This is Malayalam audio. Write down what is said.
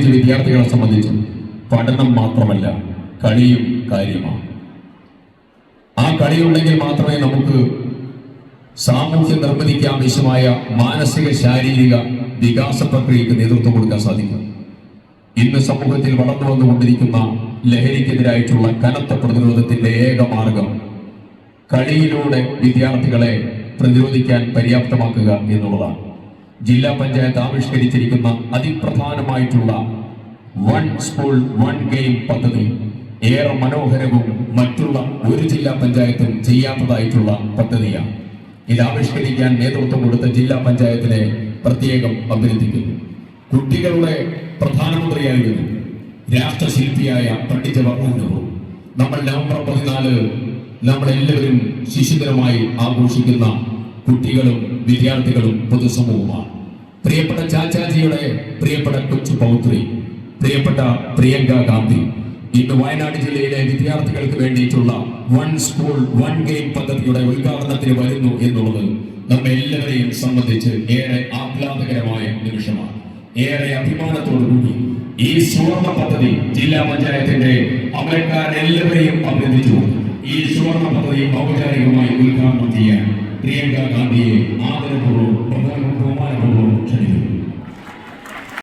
പ്രത്യേകിച്ച് വിദ്യാർത്ഥികളെ സംബന്ധിച്ച് പഠനം മാത്രമല്ല കളിയും കാര്യമാണ്. ആ കളിയുണ്ടെങ്കിൽ മാത്രമേ നമുക്ക് സാമൂഹ്യ നിർമ്മിതിക്ക് ആവശ്യമായ മാനസിക ശാരീരിക വികാസ പ്രക്രിയക്ക് നേതൃത്വം കൊടുക്കാൻ സാധിക്കും. ഇന്ന് സമൂഹത്തിൽ വളർന്നു വന്നുകൊണ്ടിരിക്കുന്ന ലഹരിക്കെതിരായിട്ടുള്ള കനത്ത പ്രതിരോധത്തിന്റെ ഏക മാർഗം കളിയിലൂടെ വിദ്യാർത്ഥികളെ പ്രതിരോധിക്കാൻ പര്യാപ്തമാക്കുക എന്നുള്ളതാണ്. ജില്ലാ പഞ്ചായത്ത് ആവിഷ്കരിച്ചിരിക്കുന്ന അതിപ്രധാനമായിട്ടുള്ള വൺ സ്കൂൾ വൺ ഗെയിം പദ്ധതി ഏറെ മനോഹരവും മറ്റുള്ള ഒരു ജില്ലാ പഞ്ചായത്തും ചെയ്യാത്തതായിട്ടുള്ള പദ്ധതിയാണ്. ഇത് ആവിഷ്കരിക്കാൻ നേതൃത്വം കൊടുത്ത ജില്ലാ പഞ്ചായത്തിനെ പ്രത്യേകം അഭിനന്ദിക്കുന്നു. കുട്ടികളുടെ പ്രധാനമന്ത്രിയായിരുന്നു രാഷ്ട്രശില്പിയായ പണ്ഡിറ്റ് ജവഹർലാൽ നെഹ്റു. നമ്മൾ നവംബർ 14 നമ്മളെല്ലാവരും ശിശുദിനമായി ആഘോഷിക്കുന്ന കുട്ടികളും വിദ്യാർത്ഥികളും പൊതുസമൂഹമാണ്. പ്രിയപ്പെട്ട ചാച്ചാജിയുടെ പ്രിയപ്പെട്ട കൊച്ചു പൗത്രി പ്രിയപ്പെട്ട പ്രിയങ്ക ഗാന്ധി ഇന്ന് വയനാട് ജില്ലയിലെ വിദ്യാർത്ഥികൾക്ക് വേണ്ടിയിട്ടുള്ള വൺ സ്കൂൾ വൺ ഗെയിം പദ്ധതിയുടെ ഉദ്ഘാടനത്തിന് വരുന്നു എന്നുള്ളത് നമ്മെ എല്ലാവരെയും സംബന്ധിച്ച് ഏറെ ആഹ്ലാദകരമായ നിമിഷമാണ്. ഏറെ അഭിമാനത്തോടുകൂടി ഈ സുവർണ പദ്ധതി ജില്ലാ പഞ്ചായത്തിന്റെ അമരക്കാരെല്ലാവരെയും അഭിനന്ദിച്ചു. ഈ സുവർണ പദ്ധതി ഔപചാരികമായി ഉദ്ഘാടനം ചെയ്യാൻ പ്രിയങ്ക ഗാന്ധിയെ